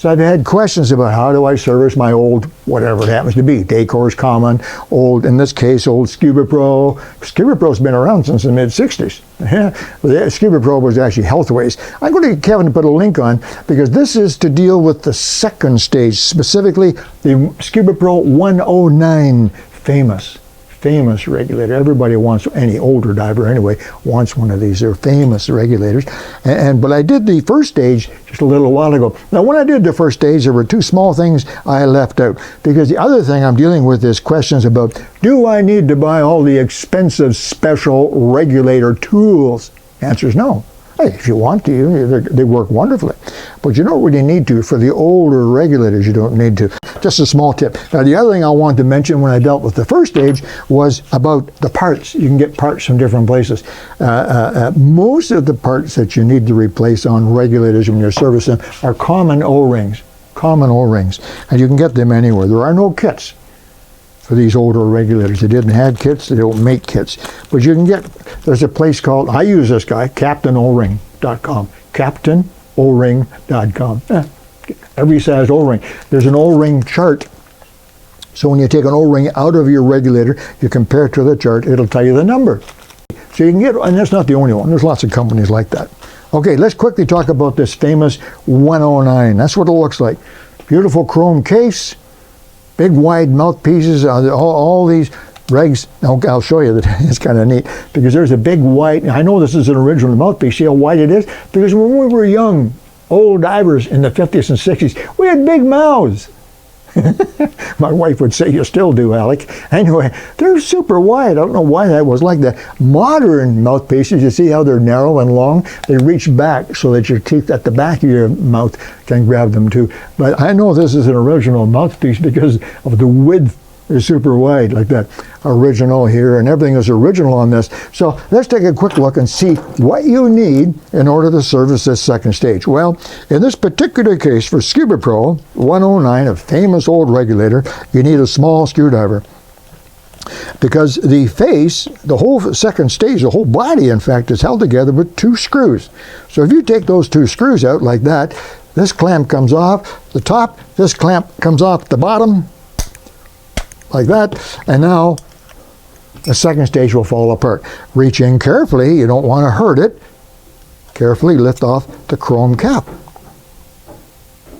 So I've had questions about how do I service my old, whatever it happens to be, Decor's Common, old, in this case, old Scuba Pro. Scuba Pro's been around since the mid-60s. The Scuba Pro was actually Healthways. I'm going to get Kevin to put a link on because this is to deal with the second stage, specifically the Scuba Pro 109, famous regulator. Everybody wants, any older diver anyway, wants one of these. They're famous regulators. But I did the first stage just a little while ago. Now, when I did the first stage, there were two small things I left out. Because the other thing I'm dealing with is questions about, do I need to buy all the expensive special regulator tools? Answer is no. Hey, if you want to, they work wonderfully. But you don't really need to. For the older regulators, you don't need to. Just a small tip. Now, the other thing I wanted to mention when I dealt with the first stage was about the parts. You can get parts from different places. Most of the parts that you need to replace on regulators when you're servicing are common O-rings. Common O-rings. And you can get them anywhere. There are no kits for these older regulators. They didn't have kits, they don't make kits. But you can get, there's a place called, I use this guy, CaptainOring.com. CaptainOring.com. Every size O-ring. There's an O-ring chart. So when you take an O-ring out of your regulator, you compare it to the chart, it'll tell you the number. So you can get, and that's not the only one, there's lots of companies like that. Okay, let's quickly talk about this famous 109. That's what it looks like. Beautiful chrome case. Big wide mouthpieces, all these Regs. I'll show you that. It's kind of neat because there's a big wide, I know this is an original mouthpiece. See how wide it is? Because when we were young, old divers in the 50s and 60s, we had big mouths. My wife would say, you still do, Alec. Anyway, they're super wide. I don't know why that was like that. Modern mouthpieces, you see how they're narrow and long? They reach back so that your teeth at the back of your mouth can grab them too. But I know this is an original mouthpiece because of the width. They're super wide like that. Original here, and everything is original on this. So let's take a quick look and see what you need in order to service this second stage. Well, in this particular case for Scuba Pro 109, a famous old regulator, you need a small screwdriver. Because the face, the whole second stage, the whole body, in fact, is held together with two screws. So if you take those two screws out like that, this clamp comes off the top, this clamp comes off the bottom, like that, and now the second stage will fall apart. Reach in carefully, you don't want to hurt it. Carefully lift off the chrome cap.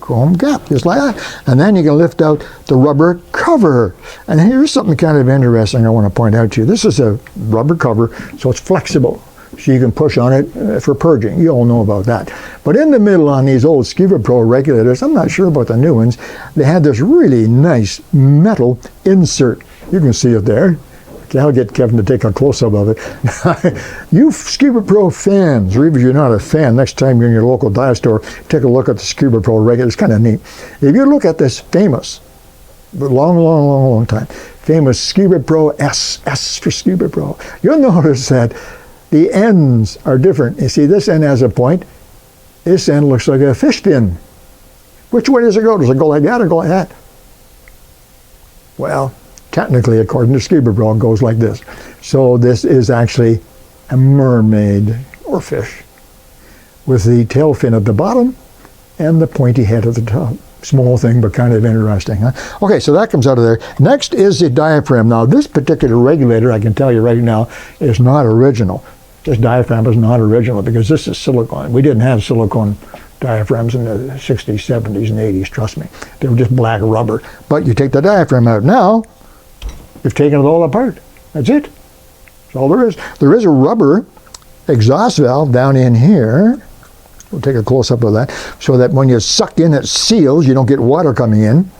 Chrome cap, just like that. And then you can lift out the rubber cover. And here's something kind of interesting I want to point out to you. This is a rubber cover, so it's flexible. So you can push on it for purging. You all know about that. But in the middle on these old Scuba Pro regulators, I'm not sure about the new ones, they had this really nice metal insert. You can see it there. Okay, I'll get Kevin to take a close-up of it. You Scuba Pro fans, or even if you're not a fan, next time you're in your local dive store, take a look at the Scuba Pro regulator. It's kind of neat. If you look at this famous, long time, famous Scuba Pro S for Scuba Pro, you'll notice that the ends are different. You see, this end has a point. This end looks like a fish fin. Which way does it go? Does it go like that or go like that? Well, technically, according to Scuba Pro, it goes like this. So this is actually a mermaid or fish with the tail fin at the bottom and the pointy head at the top. Small thing, but kind of interesting, huh? Okay, so that comes out of there. Next is the diaphragm. Now, this particular regulator, I can tell you right now, is not original. This diaphragm is not original because this is silicone. We didn't have silicone diaphragms in the 60s, 70s, and 80s, trust me. They were just black rubber. But you take the diaphragm out now, you've taken it all apart. That's it. That's all there is. There is a rubber exhaust valve down in here. We'll take a close-up of that, so that when you suck in, it seals. You don't get water coming in.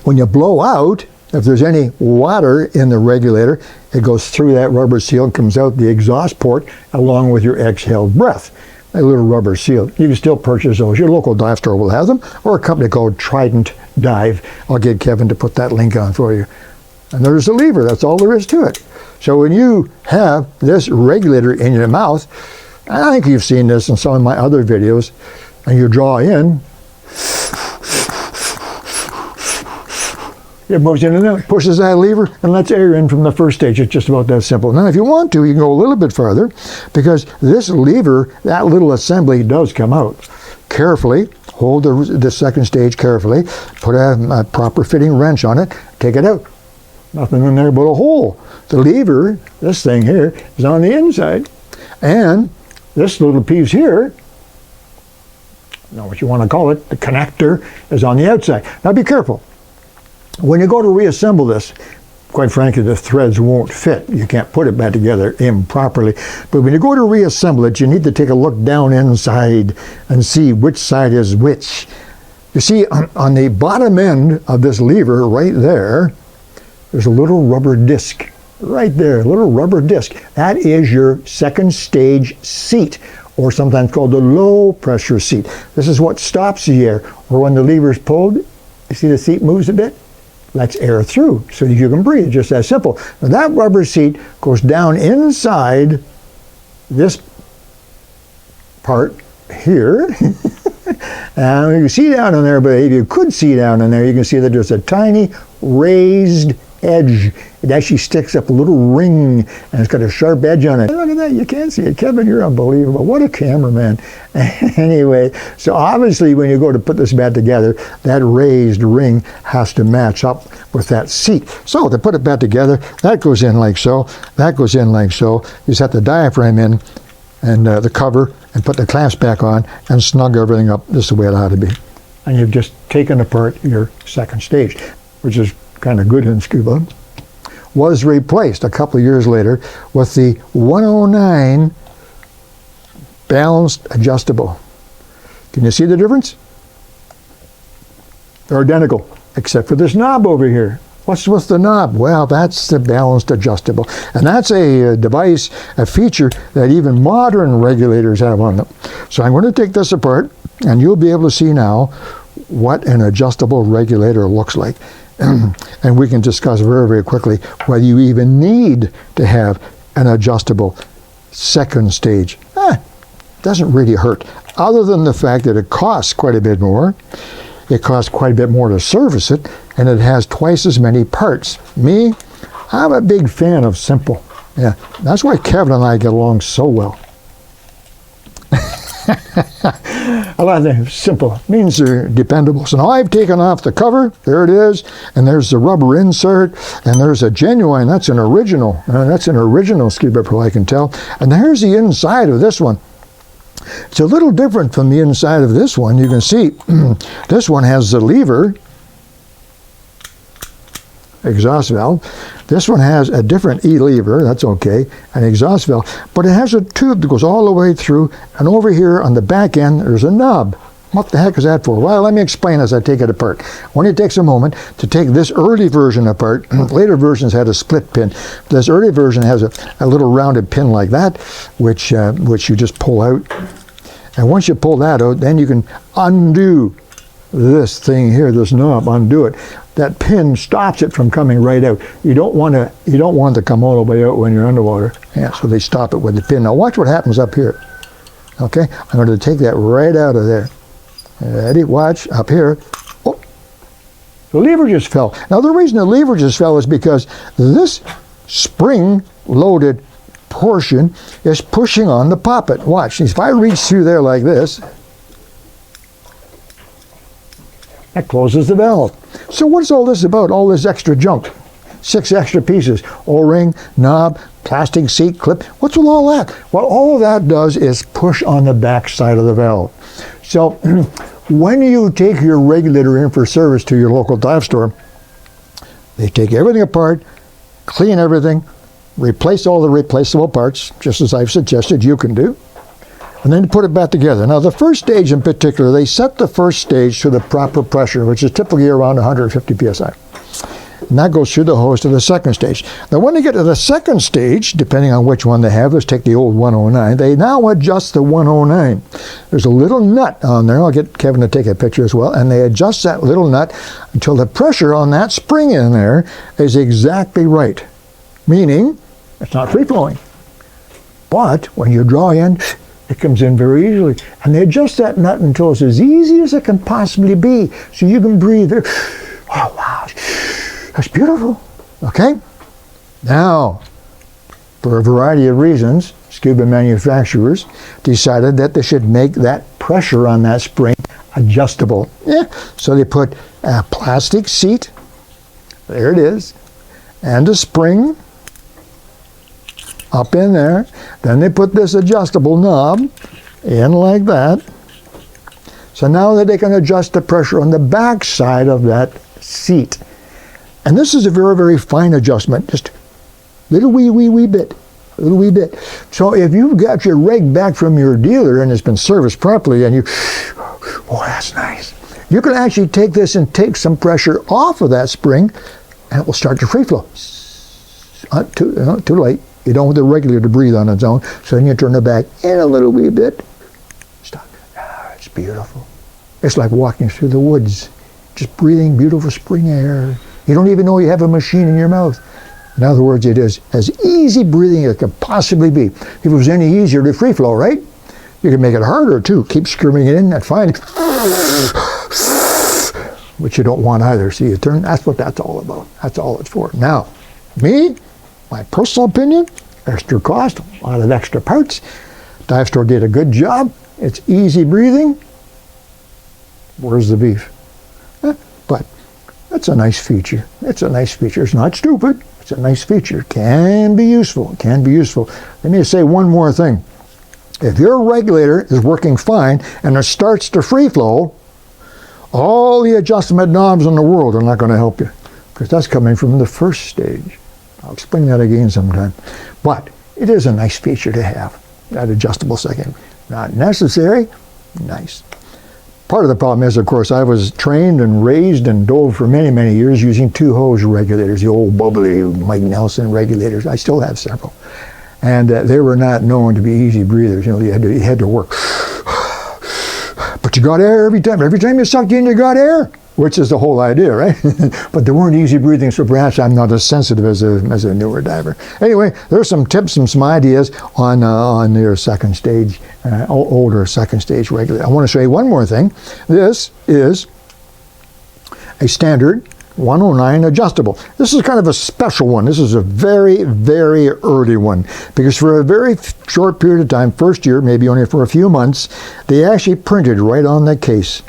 When you blow out, if there's any water in the regulator, it goes through that rubber seal and comes out the exhaust port along with your exhaled breath. A little rubber seal. You can still purchase those. Your local dive store will have them, or a company called Trident Dive. I'll get Kevin to put that link on for you. And there's a lever. That's all there is to it. So when you have this regulator in your mouth, I think you've seen this in some of my other videos, and you draw in, it moves in and out, pushes that lever, and lets air in from the first stage. It's just about that simple. Now, if you want to, you can go a little bit farther, because this lever, that little assembly does come out. Carefully, hold the second stage carefully, put a proper fitting wrench on it, take it out. Nothing in there but a hole. The lever, this thing here, is on the inside. And this little piece here, I don't know what you want to call it, the connector, is on the outside. Now be careful. When you go to reassemble this, quite frankly, the threads won't fit. You can't put it back together improperly. But when you go to reassemble it, you need to take a look down inside and see which side is which. You see, on the bottom end of this lever right there, there's a little rubber disc. Right there, a little rubber disc. That is your second stage seat, or sometimes called the low pressure seat. This is what stops the air. Or when the lever is pulled, you see the seat moves a bit? Lets air through so that you can breathe, just that simple. Now that rubber seat goes down inside this part here. And you can see down in there, but if you could see down in there, you can see that there's a tiny raised edge. It actually sticks up a little ring, and it's got a sharp edge on it. Look at that, you can't see it. Kevin, you're unbelievable. What a cameraman. Anyway, so obviously when you go to put this back together, that raised ring has to match up with that seat. So to put it back together, that goes in like so, that goes in like so. You set the diaphragm in, and the cover, and put the clamps back on, and snug everything up. This is the way it ought to be. And you've just taken apart your second stage, which is kind of good in scuba. Was replaced a couple of years later with the 109 balanced adjustable. Can you see the difference? They're identical, except for this knob over here. What's with the knob? Well, that's the balanced adjustable. And that's a device, a feature that even modern regulators have on them. So I'm going to take this apart, and you'll be able to see now what an adjustable regulator looks like. And we can discuss very, very quickly whether you even need to have an adjustable second stage. Doesn't really hurt, other than the fact that it costs quite a bit more. It costs quite a bit more to service it, and it has twice as many parts. Me, I'm a big fan of simple. Yeah, that's why Kevin and I get along so well. A lot of things, simple, means they're dependable. So now I've taken off the cover, there it is, and there's the rubber insert, and there's a genuine, that's an original Scuba Pro, I can tell. And here's the inside of this one. It's a little different from the inside of this one. You can see this one has the lever, exhaust valve. This one has a different E-lever, that's okay, an exhaust valve, but it has a tube that goes all the way through, and over here on the back end there's a knob. What the heck is that for? Well, let me explain as I take it apart. When it takes a moment to take this early version apart, later versions had a split pin. This early version has a little rounded pin like that, which you just pull out. And once you pull that out, then you can undo this thing here, this knob, undo it. That pin stops it from coming right out. You don't want it to come all the way out when you're underwater. Yeah, so they stop it with the pin. Now watch what happens up here. Okay, I'm going to take that right out of there. Ready? Watch up here. Oh, the lever just fell. Now the reason the lever just fell is because this spring-loaded portion is pushing on the poppet. Watch. If I reach through there like this, that closes the valve. So what's all this about? All this extra junk? 6 extra pieces. O-ring, knob, plastic seat clip. What's with all that? Well, all that does is push on the back side of the valve. So when you take your regulator in for service to your local dive store, they take everything apart, clean everything, replace all the replaceable parts, just as I've suggested you can do, and then put it back together. Now the first stage in particular, they set the first stage to the proper pressure, which is typically around 150 psi. And that goes through the hose to the second stage. Now when they get to the second stage, depending on which one they have, let's take the old 109, they now adjust the 109. There's a little nut on there, I'll get Kevin to take a picture as well, and they adjust that little nut until the pressure on that spring in there is exactly right. Meaning, it's not free-flowing. But when you draw in, it comes in very easily. And they adjust that nut until it's as easy as it can possibly be, so you can breathe. Oh, wow. That's beautiful. Okay? Now, for a variety of reasons, scuba manufacturers decided that they should make that pressure on that spring adjustable. Yeah. So they put a plastic seat, there it is, and a spring up in there. Then they put this adjustable knob in like that. So now that they can adjust the pressure on the back side of that seat. And this is a very, very fine adjustment, just little wee bit, little wee bit. So if you've got your reg back from your dealer and it's been serviced properly and you, oh, that's nice. You can actually take this and take some pressure off of that spring and it will start to free flow. Not too late. You don't want the regulator to breathe on its own. So then you turn it back in a little wee bit. Stop. Ah, it's beautiful. It's like walking through the woods, just breathing beautiful spring air. You don't even know you have a machine in your mouth. In other words, it is as easy breathing as it could possibly be. If it was any easier to free flow, right? You can make it harder too. Keep screaming it in, that's fine. Which you don't want either. See, you turn, that's what that's all about. That's all it's for. Now, me, my personal opinion, extra cost, a lot of extra parts. Dive Store did a good job. It's easy breathing. Where's the beef? But that's a nice feature. It's a nice feature. It's not stupid. It's a nice feature. Can be useful. Can be useful. Let me say one more thing. If your regulator is working fine and it starts to free flow, all the adjustment knobs in the world are not going to help you, because that's coming from the first stage. I'll explain that again sometime. But it is a nice feature to have, that adjustable second. Not necessary, nice. Part of the problem is, of course, I was trained and raised and dove for many, many years using two-hose regulators, the old bubbly Mike Nelson regulators. I still have several. And they were not known to be easy breathers. You know, you had to work. But you got air every time. Every time you sucked in, you got air, which is the whole idea, right? But they weren't easy breathing, so perhaps I'm not as sensitive as a newer diver. Anyway, there's some tips and some ideas on your second stage, older second stage regulator. I want to show you one more thing. This is a standard 109 adjustable. This is kind of a special one. This is a very, very early one, because for a very short period of time, first year, maybe only for a few months, they actually printed right on the case,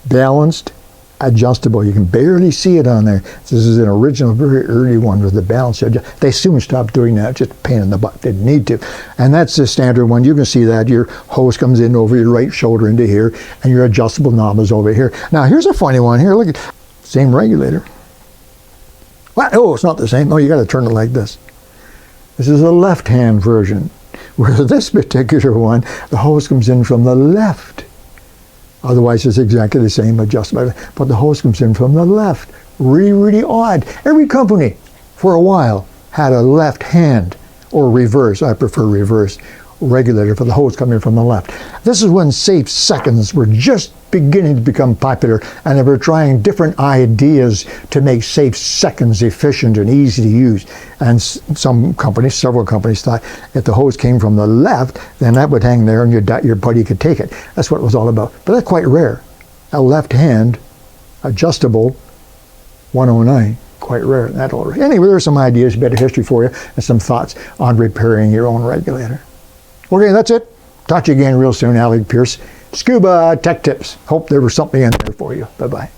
balanced, adjustable. You can barely see it on there. This is an original, very early one with the balance. They soon stopped doing that. Just a pain in the butt. Didn't need to. And that's the standard one. You can see that your hose comes in over your right shoulder into here, and your adjustable knob is over here. Now here's a funny one here. Look at same regulator. What? Oh, it's not the same. Oh, you got to turn it like this. This is a left-hand version, where this particular one, the hose comes in from the left. Otherwise, it's exactly the same adjustment, but the hose comes in from the left. Really, really odd. Every company, for a while, had a left hand, or reverse, I prefer reverse, regulator for the hose coming from the left. This is when safe seconds were just beginning to become popular, and they were trying different ideas to make safe seconds efficient and easy to use. And some companies, several companies, thought if the hose came from the left, then that would hang there and your buddy could take it. That's what it was all about. But that's quite rare. A left hand adjustable 109. Quite rare in that order. Anyway, there's some ideas, a bit of history for you, and some thoughts on repairing your own regulator. Okay, that's it. Talk to you again real soon. Alec Peirce, Scuba Tech Tips. Hope there was something in there for you. Bye-bye.